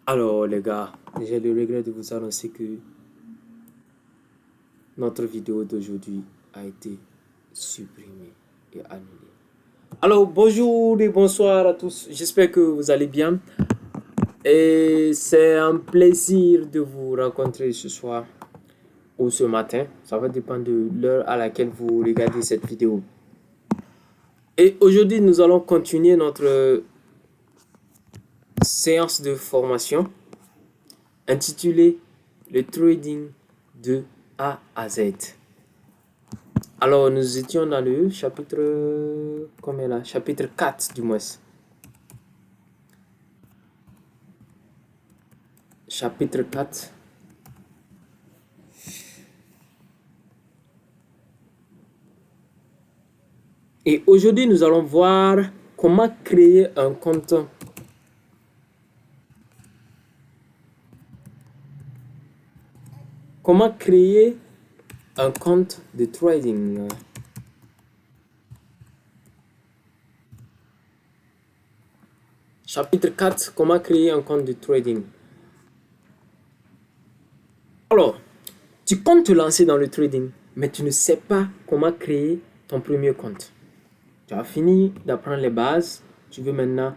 Alors les gars, j'ai le regret de vous annoncer que notre vidéo d'aujourd'hui a été supprimée et annulée. Alors bonjour et bonsoir à tous, j'espère que vous allez bien et c'est un plaisir de vous rencontrer ce soir ou ce matin, ça va dépendre de l'heure à laquelle vous regardez cette vidéo. Et aujourd'hui nous allons continuer notre séance de formation intitulée le trading de A à Z. Alors, nous étions dans le chapitre, combien là? Chapitre 4 du moins. Chapitre 4. Et aujourd'hui, nous allons voir comment créer un compte. Comment créer un compte de trading. Chapitre 4, comment créer un compte de trading. Alors, tu comptes te lancer dans le trading, mais tu ne sais pas comment créer ton premier compte. Tu as fini d'apprendre les bases, tu veux maintenant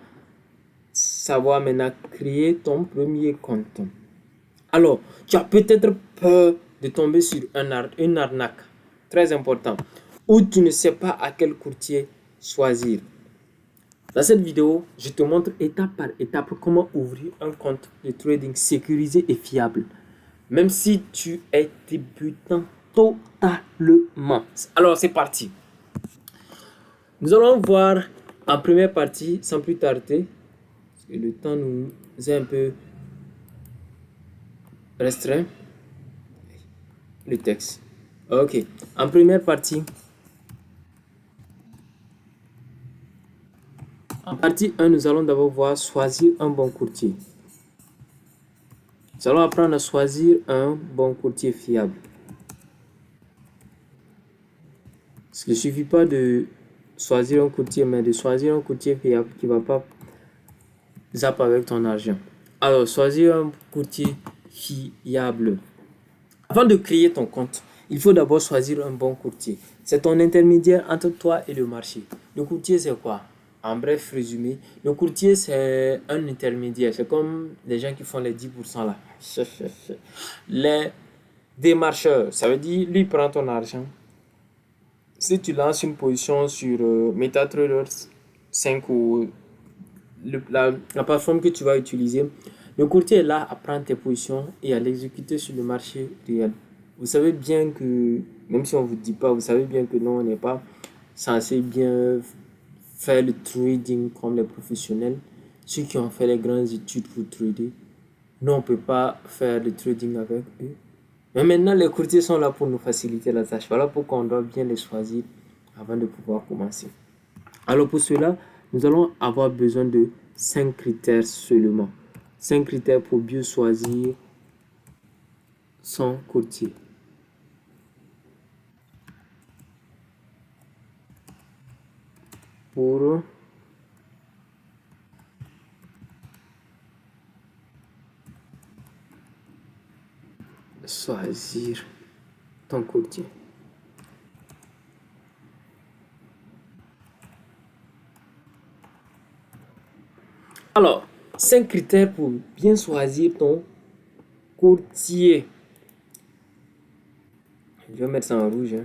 savoir créer ton premier compte. Alors, tu as peut-être peur de tomber sur une arnaque, très important, ou tu ne sais pas à quel courtier choisir. Dans cette vidéo, je te montre étape par étape comment ouvrir un compte de trading sécurisé et fiable, même si tu es débutant totalement. Alors, c'est parti. Nous allons voir en première partie, sans plus tarder, parce que le temps nous est un peu restreint, le texte. Ok, en première partie, en partie 1, nous allons d'abord voir choisir un bon courtier. Nous allons apprendre à choisir un bon courtier fiable. Parce qu'il ne suffit pas de choisir un courtier, mais de choisir un courtier fiable qui ne va pas zapper avec ton argent. Alors, choisir un courtier fiable. Avant de créer ton compte, il faut d'abord choisir un bon courtier. C'est ton intermédiaire entre toi et le marché. Le courtier, c'est quoi? En bref résumé, le courtier, c'est un intermédiaire. C'est comme les gens qui font les 10% là. Les démarcheurs, ça veut dire, lui prend ton argent. Si tu lances une position sur MetaTrader 5 ou la plateforme que tu vas utiliser, le courtier est là à prendre tes positions et à l'exécuter sur le marché réel. Vous savez bien que, même si on ne vous dit pas, vous savez bien que non, on n'est pas censé bien faire le trading comme les professionnels, ceux qui ont fait les grandes études pour trader. Nous, on ne peut pas faire le trading avec eux. Mais maintenant, les courtiers sont là pour nous faciliter la tâche. Voilà pourquoi on doit bien les choisir avant de pouvoir commencer. Alors pour cela, nous allons avoir besoin de 5 critères seulement. 5 critères pour bien choisir son courtier. Pour choisir ton courtier. Alors, 5 critères pour bien choisir ton courtier. Je vais mettre ça en rouge.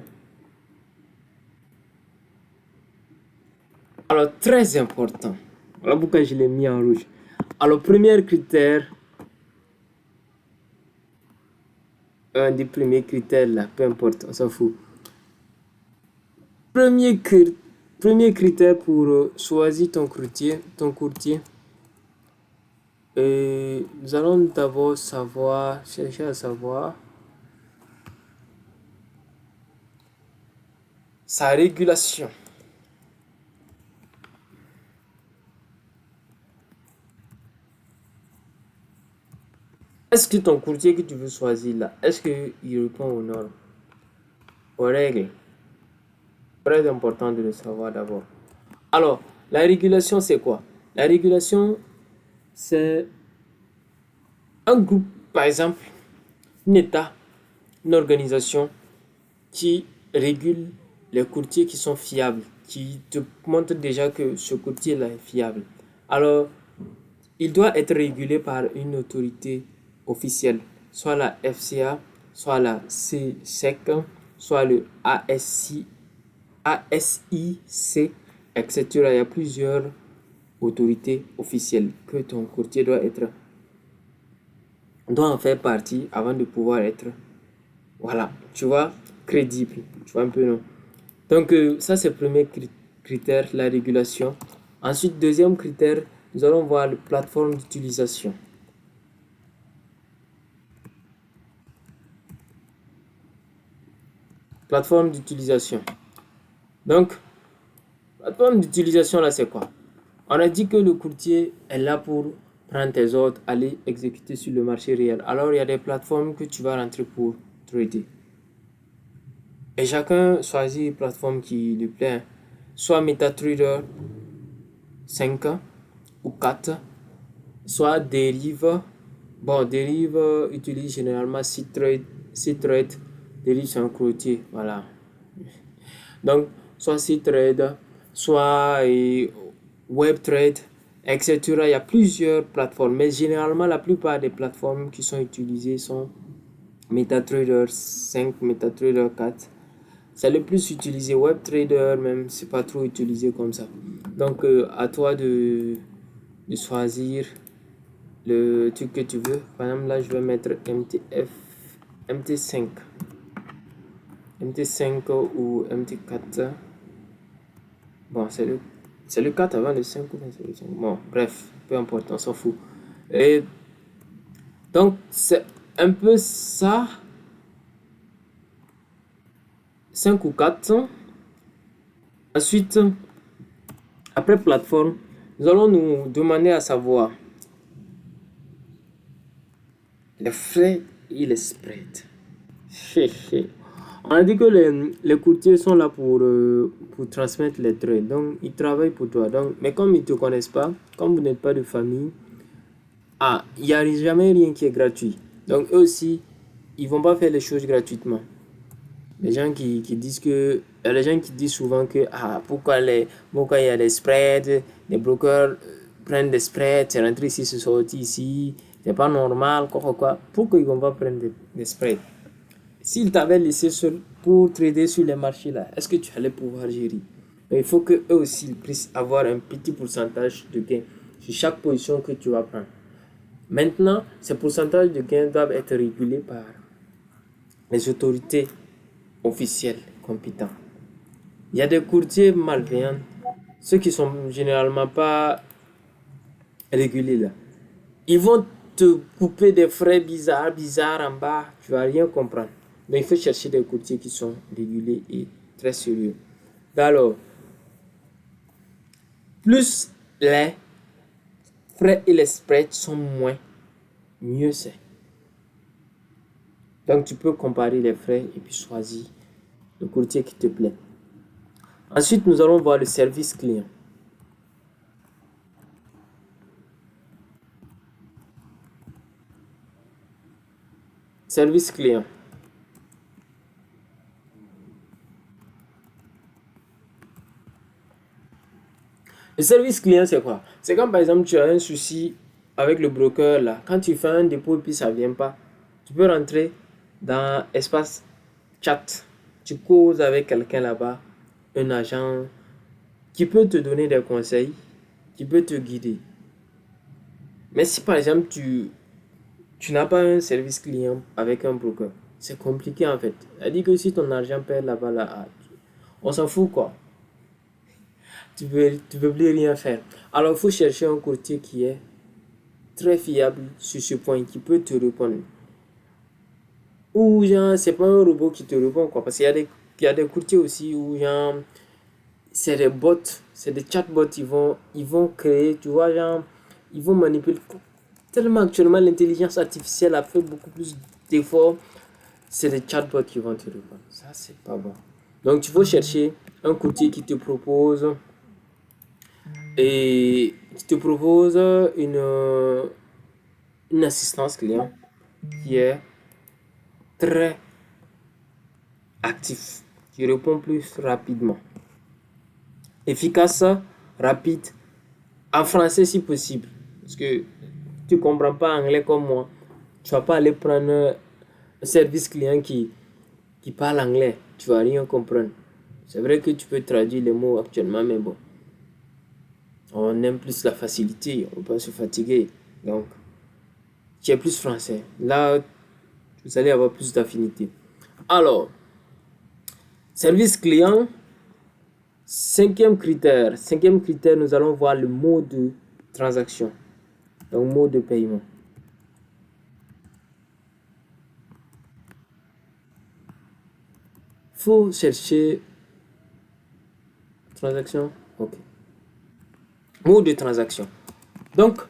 Alors, très important. Voilà pourquoi je l'ai mis en rouge. Alors, premier critère, un des premiers critères là, peu importe, on s'en fout. Premier critère pour choisir ton courtier, nous allons d'abord chercher à savoir sa régulation. Est-ce que ton courtier que tu veux choisir là, est-ce qu'il répond aux normes, aux règles? Très important de le savoir d'abord. Alors, la régulation c'est quoi? La régulation c'est un groupe, par exemple, un État, une organisation qui régule les courtiers qui sont fiables, qui te montrent déjà que ce courtier-là est fiable. Alors, il doit être régulé par une autorité officielle, soit la FCA, soit la CSEC, soit le ASIC, etc. Il y a plusieurs autorités officielles que ton courtier doit en faire partie avant de pouvoir être, voilà, tu vois, crédible. Tu vois un peu, non? Donc, ça, c'est le premier critère, la régulation. Ensuite, deuxième critère, nous allons voir la plateforme d'utilisation. Plateforme d'utilisation. Donc, plateforme d'utilisation, là, c'est quoi? On a dit que le courtier est là pour prendre tes ordres, aller exécuter sur le marché réel. Alors, il y a des plateformes que tu vas rentrer pour trader. Et chacun choisit une plateforme qui lui plaît. Soit MetaTrader 5 ou 4, soit Derive. Bon, Derive utilise généralement Ctrade. Derive, c'est un courtier. Voilà. Donc, soit Ctrade, soit WebTrade, etc. Il y a plusieurs plateformes. Mais généralement, la plupart des plateformes qui sont utilisées sont MetaTrader 5, MetaTrader 4. C'est le plus utilisé. WebTrader, même, c'est pas trop utilisé comme ça. Donc, à toi de choisir le truc que tu veux. Par exemple, là, je vais mettre MT5. MT5 ou MT4. Bon, c'est le 4 avant le 5 ou c'est le 5. Bon, bref, peu importe, on s'en fout. Et donc, c'est un peu ça. 5 ou 4. Ensuite, après plateforme, nous allons nous demander à savoir les frais et les spreads. On a dit que les courtiers sont là pour transmettre les trades. Donc, ils travaillent pour toi. Donc, mais comme ils ne te connaissent pas, comme vous n'êtes pas de famille, il n'y a jamais rien qui est gratuit. Donc, eux aussi, ils ne vont pas faire les choses gratuitement. Les gens qui disent que... Il y a des gens qui disent souvent que pourquoi il y a des spreads, les brokers prennent des spreads, c'est rentré ici, c'est sorti ici, c'est pas normal, quoi. Pourquoi ils ne vont pas prendre des spreads? S'ils t'avaient laissé seul pour trader sur les marchés là, est-ce que tu allais pouvoir gérer? Mais il faut que eux aussi ils puissent avoir un petit pourcentage de gain sur chaque position que tu vas prendre. Maintenant, ces pourcentages de gain doivent être régulés par les autorités officielles compétentes. Il y a des courtiers malveillants, ceux qui sont généralement pas régulés là. Ils vont te couper des frais bizarres en bas, tu vas rien comprendre. Donc il faut chercher des courtiers qui sont régulés et très sérieux. Alors, plus les frais et les spreads sont moins, mieux c'est. Donc tu peux comparer les frais et puis choisir le courtier qui te plaît. Ensuite, nous allons voir le service client. Service client. Le service client, c'est quoi? C'est quand par exemple tu as un souci avec le broker là. Quand tu fais un dépôt et puis ça ne vient pas, tu peux rentrer dans espace chat. Tu causes avec quelqu'un là-bas, un agent qui peut te donner des conseils, qui peut te guider. Mais si par exemple tu n'as pas un service client avec un broker, c'est compliqué en fait. C'est-à-dire que si ton argent perd là-bas, là, on s'en fout quoi. Tu peux plus rien faire. Alors il faut chercher un courtier qui est très fiable sur ce point, qui peut te répondre. Ou genre, c'est pas un robot qui te répond quoi. Parce qu'il y a des courtiers aussi où genre, c'est des bots, c'est des chatbots, ils vont créer, tu vois, genre, ils vont manipuler. Tellement actuellement l'intelligence artificielle a fait beaucoup plus d'efforts, c'est des chatbots qui vont te répondre. Ça, c'est pas bon. Donc, tu faut chercher un courtier qui te propose une une assistance client qui est très actif, qui répond plus rapidement, efficace, rapide, en français si possible. Parce que tu ne comprends pas anglais comme moi, tu ne vas pas aller prendre un service client qui parle anglais, tu ne vas rien comprendre. C'est vrai que tu peux traduire les mots actuellement, mais bon, on aime plus la facilité, on ne peut pas se fatiguer. Donc, tu es plus français. Là, vous allez avoir plus d'affinité. Alors, service client, cinquième critère, nous allons voir le mode de transaction, donc mode de paiement. Faut chercher transaction, ok. Mode de transaction. Donc,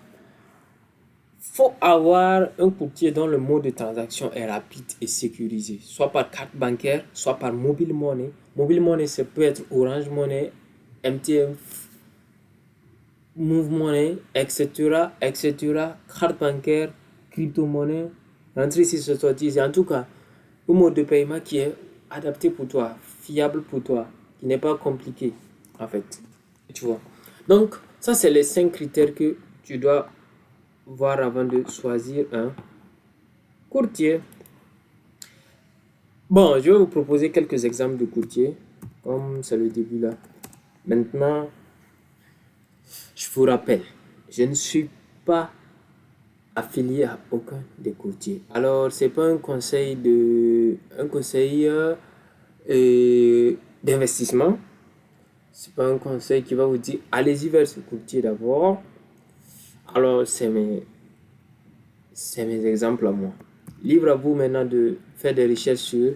faut avoir un courtier dont le mode de transaction est rapide et sécurisé, soit par carte bancaire, soit par mobile money. Mobile money, ça peut être Orange Money, MTN, Move Money, etc., etc., carte bancaire, crypto-monnaie, rentrer si ce soit utilisé. En tout cas, un mode de paiement qui est adapté pour toi, fiable pour toi, qui n'est pas compliqué, en fait. Tu vois. Donc, ça, c'est les 5 critères que tu dois voir avant de choisir un courtier. Bon, je vais vous proposer quelques exemples de courtiers, comme c'est le début là. Maintenant, je vous rappelle, je ne suis pas affilié à aucun des courtiers. Alors, c'est pas un conseil d'investissement. C'est pas un conseil qui va vous dire allez-y vers ce courtier d'abord. Alors, c'est mes exemples à moi. Libre à vous maintenant de faire des recherches sur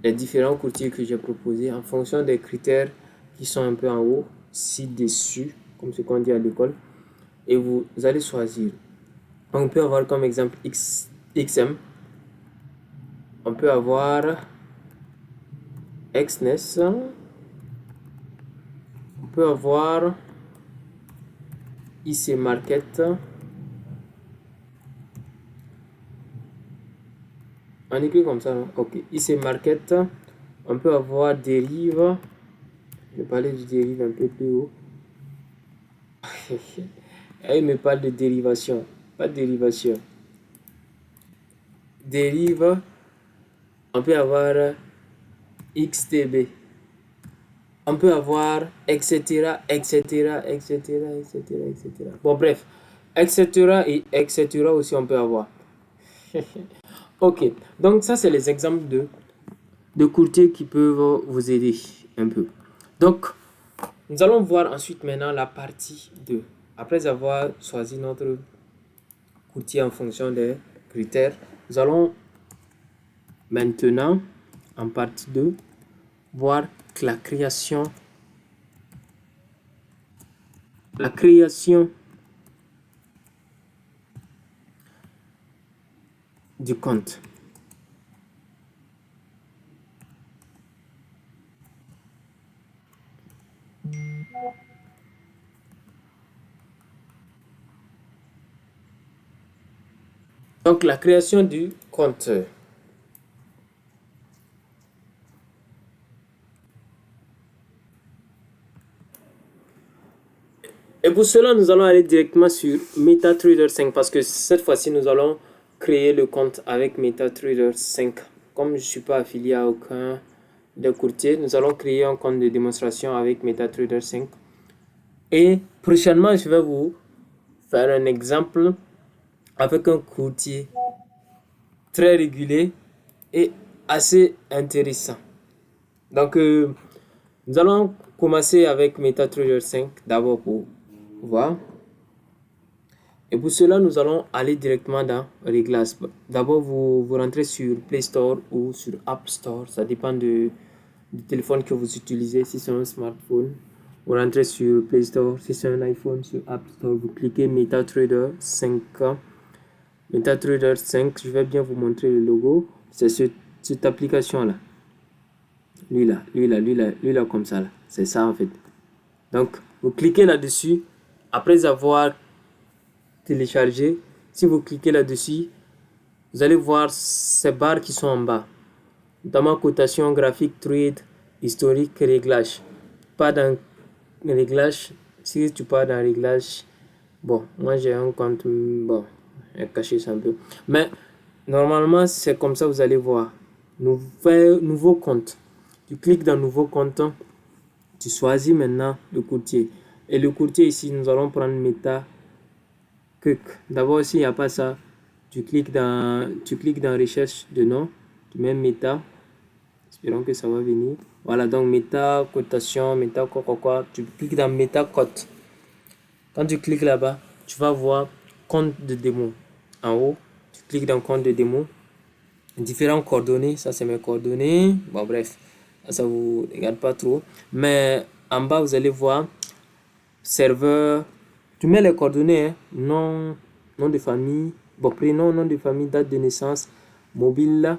les différents courtiers que j'ai proposés en fonction des critères qui sont un peu en haut, ci-dessus, comme ce qu'on dit à l'école. Et vous allez choisir. On peut avoir comme exemple XM. On peut avoir Exness. On peut avoir IC Market. On écrit comme ça, non? Ok. IC Market. On peut avoir Dérive. Je vais parler du dérive un peu plus haut. Il me parle de dérivation. Pas de dérivation. Dérive. On peut avoir XTB. On peut avoir etc. Bon, bref. Etc. et etc. aussi, on peut avoir. Ok. Donc, ça, c'est les exemples de courtiers qui peuvent vous aider un peu. Donc, nous allons voir ensuite maintenant la partie 2. Après avoir choisi notre courtier en fonction des critères, nous allons maintenant, en partie 2, voir que la création du compte. Donc, la création du compte. Et pour cela, nous allons aller directement sur MetaTrader 5 parce que cette fois-ci, nous allons créer le compte avec MetaTrader 5. Comme je ne suis pas affilié à aucun des courtiers, nous allons créer un compte de démonstration avec MetaTrader 5. Et prochainement, je vais vous faire un exemple avec un courtier très régulier et assez intéressant. Donc, nous allons commencer avec MetaTrader 5 d'abord pour voir. Et pour cela, nous allons aller directement dans Réglages. D'abord, vous rentrez sur Play Store ou sur App Store. Ça dépend du téléphone que vous utilisez. Si c'est un smartphone, vous rentrez sur Play Store. Si c'est un iPhone, sur App Store, vous cliquez MetaTrader 5. MetaTrader 5, je vais bien vous montrer le logo. C'est cette application-là. Lui là, comme ça. Là. C'est ça en fait. Donc, vous cliquez là-dessus. Après avoir téléchargé, Si vous cliquez là-dessus, vous allez voir ces barres qui sont en bas. Notamment cotation, graphique, trade, historique, réglage. Pas dans réglage. Si tu pars dans réglage, bon, moi j'ai un compte, bon, je vais cacher ça un peu. Mais normalement, c'est comme ça, vous allez voir. Nouveau compte. Tu cliques dans nouveau compte. Tu choisis maintenant le courtier. Et le courtier ici, nous allons prendre Meta Cook. D'abord, s'il n'y a pas ça, tu cliques dans recherche de nom. Tu mets Meta. Espérons que ça va venir. Voilà, donc Meta, cotation, Meta quoi. Tu cliques dans Meta Cote. Quand tu cliques là-bas, tu vas voir compte de démo. En haut, tu cliques dans compte de démo. Différentes coordonnées, ça c'est mes coordonnées. Bon, bref, ça vous regarde pas trop. Mais en bas, vous allez voir serveur. Tu mets les coordonnées, hein. Nom de famille, bon, prénom, nom de famille, date de naissance, mobile là.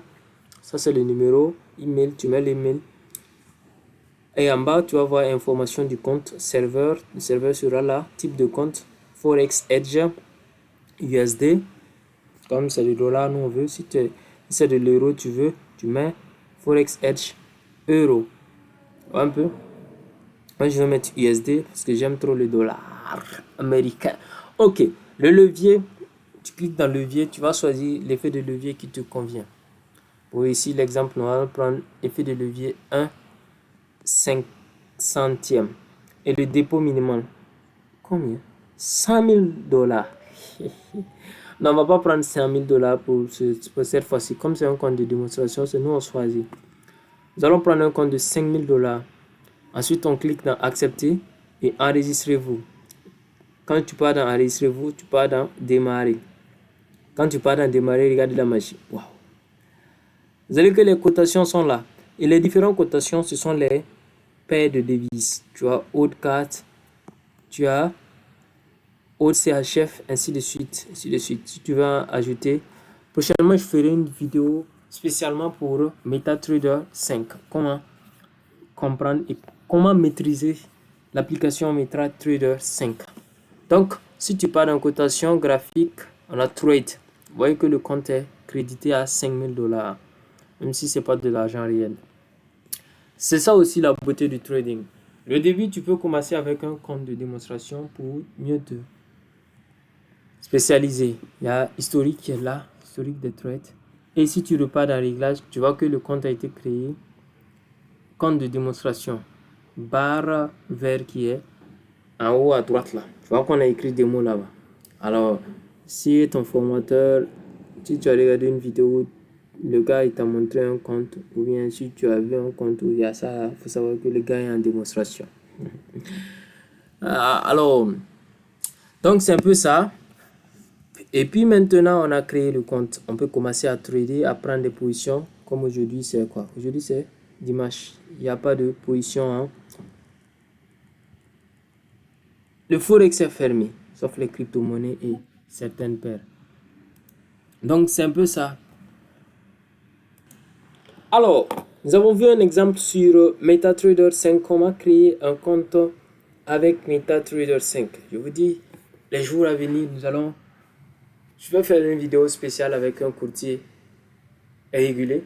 Ça c'est le numéro, email, tu mets l'email. Et en bas, tu vas voir information du compte, serveur. Le serveur sera là, type de compte, Forex Edge, USD. Comme c'est le dollar, nous on veut. Si c'est de l'euro, tu veux, tu mets Forex Edge, euro. Un peu. Moi, je vais mettre USD parce que j'aime trop le dollar américain. Ok, le levier, tu cliques dans levier, tu vas choisir l'effet de levier qui te convient. Pour ici, l'exemple, on va prendre effet de levier 1/500e. Et le dépôt minimal, combien? 100 000 dollars. Non, on va pas prendre 100 000 dollars pour cette fois-ci. Comme c'est un compte de démonstration, c'est nous on choisit. Nous allons prendre un compte de 5 000 dollars. Ensuite, on clique dans accepter et enregistrez-vous. Quand tu pars dans enregistrez-vous, tu pars dans démarrer. Quand tu pars dans démarrer, regardez la machine. Wow. Vous savez que les cotations sont là. Et les différentes cotations, ce sont les paires de devises. Tu as ODCAT, tu as OCHF, ainsi de suite. Si tu veux ajouter. Prochainement, je ferai une vidéo spécialement pour MetaTrader 5. Comment comprendre et comment maîtriser l'application MetaTrader 5. Donc, si tu pars dans cotation graphique, on a trade. Vous voyez que le compte est crédité à 5 000 dollars, même si ce n'est pas de l'argent réel. C'est ça aussi la beauté du trading. Le début, tu peux commencer avec un compte de démonstration pour mieux te spécialiser. Il y a historique qui est là, historique des trades. Et si tu repars dans réglage, tu vois que le compte a été créé. Compte de démonstration. Barre vert qui est en haut à droite là. Tu vois qu'on a écrit des mots là-bas. Alors, si ton formateur, si tu as regardé une vidéo, le gars il t'a montré un compte, ou bien si tu as vu un compte où il y a ça, il faut savoir que le gars est en démonstration. Alors, donc c'est un peu ça. Et puis maintenant, on a créé le compte. On peut commencer à trader, à prendre des positions. Comme aujourd'hui, c'est quoi? Aujourd'hui, c'est dimanche. Il n'y a pas de position. Hein. Le Forex est fermé, sauf les crypto-monnaies et certaines paires. Donc, c'est un peu ça. Alors, nous avons vu un exemple sur MetaTrader 5, comment créer un compte avec MetaTrader 5. Je vous dis, les jours à venir, je vais faire une vidéo spéciale avec un courtier régulé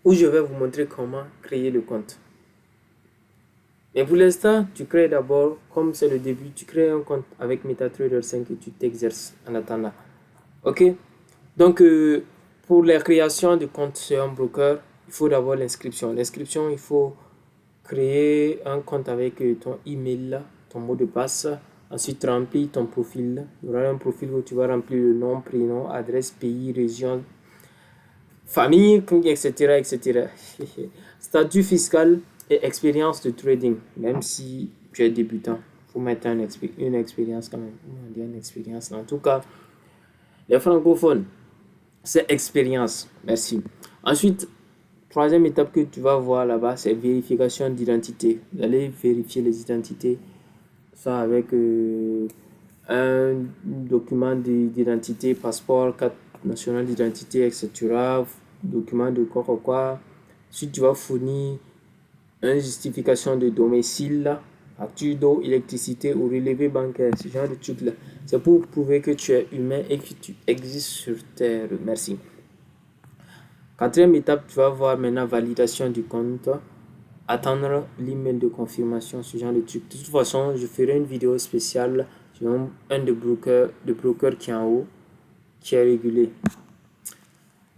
où je vais vous montrer comment créer le compte. Mais pour l'instant, tu crées d'abord, comme c'est le début, tu crées un compte avec MetaTrader 5 et tu t'exerces en attendant. Ok? Donc, pour la création de compte sur un broker, il faut d'abord l'inscription. L'inscription, il faut créer un compte avec ton email, ton mot de passe. Ensuite, tu remplis ton profil. Il y aura un profil où tu vas remplir le nom, prénom, adresse, pays, région, famille, etc., etc. Statut fiscal et expérience de trading. Même si tu es débutant, il faut mettre une expérience quand même. On dit une expérience. En tout cas, les francophones, c'est expérience. Merci. Ensuite, troisième étape que tu vas voir là-bas, c'est vérification d'identité. Vous allez vérifier les identités, ça avec un document d'identité, passeport, carte nationale d'identité, etc. Document de quoi. Ensuite, tu vas fournir une justification de domicile. facture d'eau, électricité ou relevé bancaire, ce genre de trucs-là. C'est pour prouver que tu es humain et que tu existes sur Terre. Merci. Quatrième étape, tu vas voir maintenant validation du compte. Attendre l'email de confirmation, ce genre de trucs. De toute façon, je ferai une vidéo spéciale sur un des brokers qui est en haut, qui est régulé.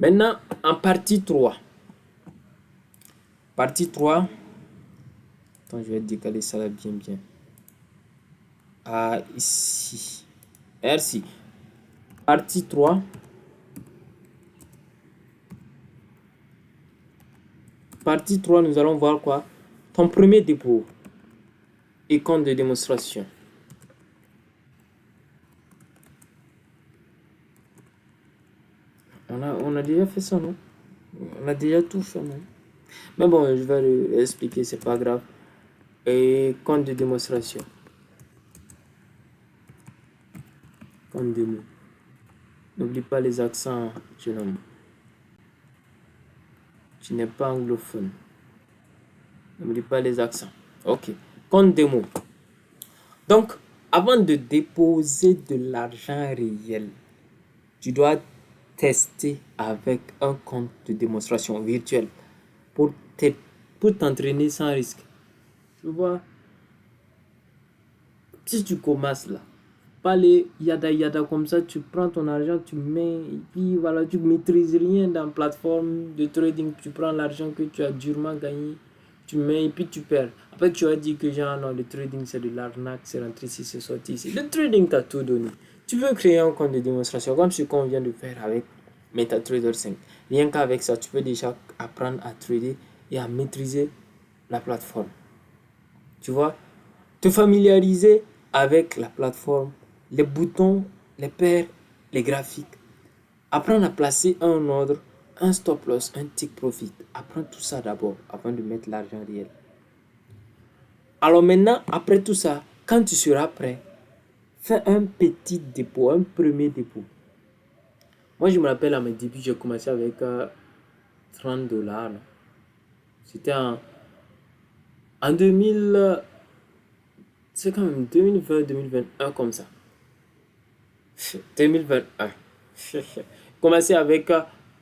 Maintenant, en partie 3. Partie 3. Attends, je vais décaler ça là bien. Ah, ici. Merci. Partie 3. Partie 3, nous allons voir quoi? Ton premier dépôt et compte de démonstration. On a déjà fait ça, non? On a déjà tout fait, non? Mais bon, je vais expliquer, c'est pas grave. Et compte de démonstration. Compte de mots. N'oublie pas les accents, jeune homme. Tu n'es pas anglophone. N'oublie pas les accents. Ok. Compte de mots. Donc, avant de déposer de l'argent réel, tu dois tester avec un compte de démonstration virtuel pour t'entraîner sans risque. Tu vois, si tu commences là, pas les yada comme ça, tu prends ton argent, tu mets, et puis voilà, tu maîtrises rien dans la plateforme de trading, tu prends l'argent que tu as durement gagné, tu mets et puis tu perds. Après, tu as dit que genre, non, le trading c'est de l'arnaque, c'est rentré ici, c'est sorti ici. Le trading t'a tout donné. Tu veux créer un compte de démonstration comme ce qu'on vient de faire avec MetaTrader 5. Rien qu'avec ça, tu peux déjà apprendre à trader et à maîtriser la plateforme. Tu vois, te familiariser avec la plateforme, les boutons, les paires, les graphiques. Apprendre à placer un ordre, un stop loss, un tick profit. Apprendre tout ça d'abord avant de mettre l'argent réel. Alors maintenant, après tout ça, quand tu seras prêt, fais un petit dépôt, un premier dépôt. Moi, je me rappelle à mes débuts, j'ai commencé avec 30 dollars. C'était en 2000, c'est quand même 2020-2021 comme ça. 2021. Commencé avec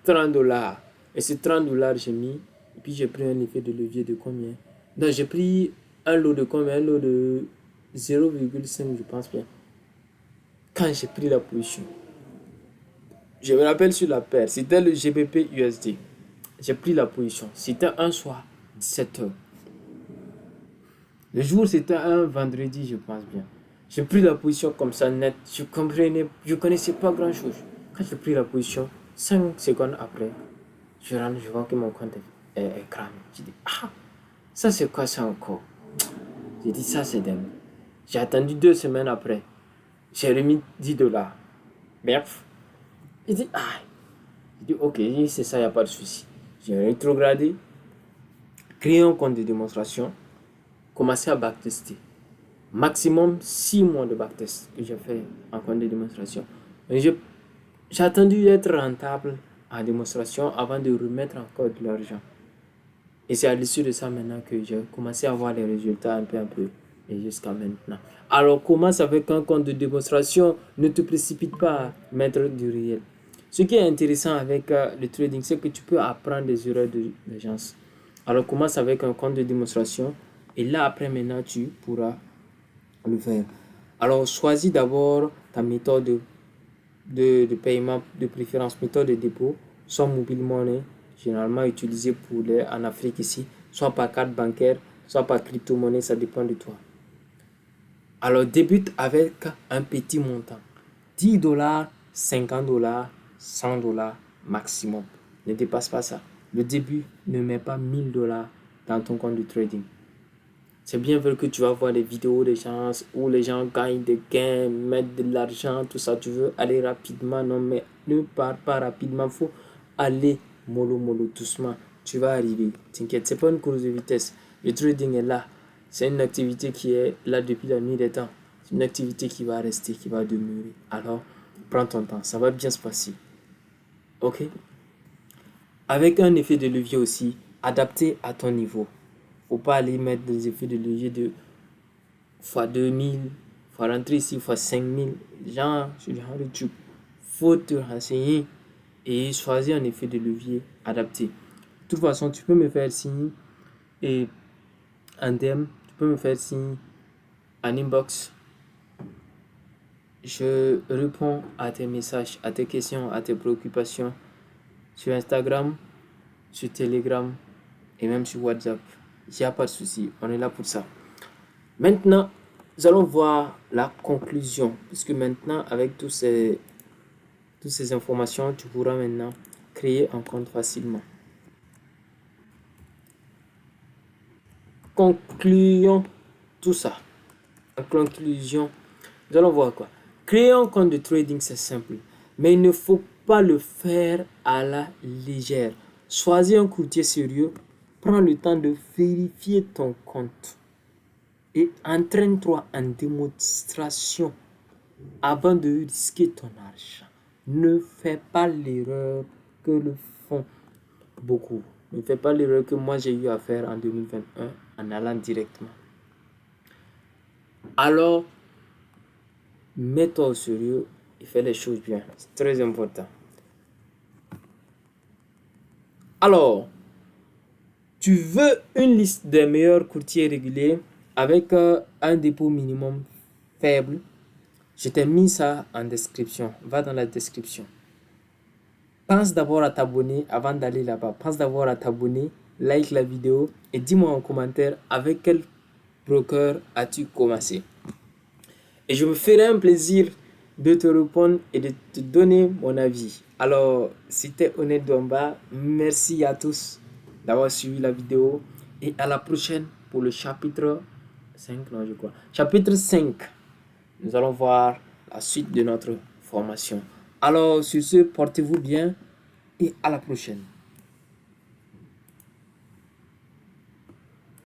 30 dollars. Et ces 30 dollars, j'ai mis. Et puis j'ai pris un effet de levier de combien? Donc j'ai pris un lot de combien? Un lot de 0,5, je pense bien. Quand j'ai pris la position, je me rappelle sur la paire, c'était le GBP USD. J'ai pris la position. C'était un soir, 17h. Le jour, c'était un vendredi, je pense bien. J'ai pris la position comme ça net. Je connaissais pas grand chose. Quand j'ai pris la position, 5 secondes après, je rentre, je vois que mon compte est cramé. Je dis, ah, ça c'est quoi ça encore? J'ai dit, ça c'est dingue. J'ai attendu 2 semaines après. J'ai remis 10 dollars. Bref. J'ai dit, ah. J'ai dit, ok, c'est ça, il n'y a pas de souci. J'ai rétrogradé, créé un compte de démonstration, commencé à backtester. Maximum 6 mois de backtest que j'ai fait en compte de démonstration. J'ai attendu d'être rentable en démonstration avant de remettre encore de l'argent. Et c'est à l'issue de ça maintenant que j'ai commencé à voir les résultats un peu. Et jusqu'à maintenant. Alors commence avec un compte de démonstration. Ne te précipite pas à mettre du réel. Ce qui est intéressant avec le trading, c'est que tu peux apprendre des erreurs de gens. Alors commence avec un compte de démonstration. Et là après maintenant tu pourras le faire. Alors choisis d'abord ta méthode de paiement, de préférence méthode de dépôt, soit mobile money, généralement utilisé en Afrique ici, soit par carte bancaire, soit par crypto-monnaie, ça dépend de toi. Alors débute avec un petit montant, 10 dollars, 50 dollars, 100 dollars maximum. Ne dépasse pas ça. Le début, ne mets pas 1000 dollars dans ton compte de trading. C'est bien vrai que tu vas voir des vidéos des gens où les gens gagnent des gains, mettent de l'argent, tout ça. Tu veux aller rapidement, non, mais ne pars pas rapidement. Il faut aller mollo, doucement. Tu vas arriver. T'inquiète, c'est pas une course de vitesse. Le trading est là. C'est une activité qui est là depuis la nuit des temps. C'est une activité qui va rester, qui va demeurer. Alors, prends ton temps. Ça va bien se passer. Ok? Avec un effet de levier aussi, adapté à ton niveau. Faut pas aller mettre des effets de levier de fois 2000, fois rentrer ici, fois 5000, genre, ce genre de truc. Faut te renseigner et choisir un effet de levier adapté. De toute façon, tu peux me faire signe et en DM, tu peux me faire signe en inbox. Je réponds à tes messages, à tes questions, à tes préoccupations sur Instagram, sur Telegram et même sur WhatsApp. Il n'y a pas de souci, on est là pour ça. Maintenant, nous allons voir la conclusion. Puisque maintenant, avec toutes ces informations, tu pourras maintenant créer un compte facilement. Concluons tout ça. En conclusion, nous allons voir quoi. Créer un compte de trading, c'est simple. Mais il ne faut pas le faire à la légère. Choisis un courtier sérieux. Prends le temps de vérifier ton compte. Et entraîne-toi en démonstration avant de risquer ton argent. Ne fais pas l'erreur que le font beaucoup. Ne fais pas l'erreur que moi j'ai eu à faire en 2021 en allant directement. Alors, mets-toi au sérieux et fais les choses bien. C'est très important. Alors, tu veux une liste des meilleurs courtiers réguliers avec un dépôt minimum faible? Je t'ai mis ça en description. Va dans la description. Pense d'abord à t'abonner avant d'aller là-bas. Pense d'abord à t'abonner, like la vidéo et dis-moi en commentaire avec quel broker as-tu commencé. Et je me ferai un plaisir de te répondre et de te donner mon avis. Alors, c'était Honnête Douamba. Merci à tous d'avoir suivi la vidéo et à la prochaine pour le chapitre 5, non, je crois. Chapitre 5. Nous allons voir la suite de notre formation. Alors, sur ce, portez-vous bien et à la prochaine.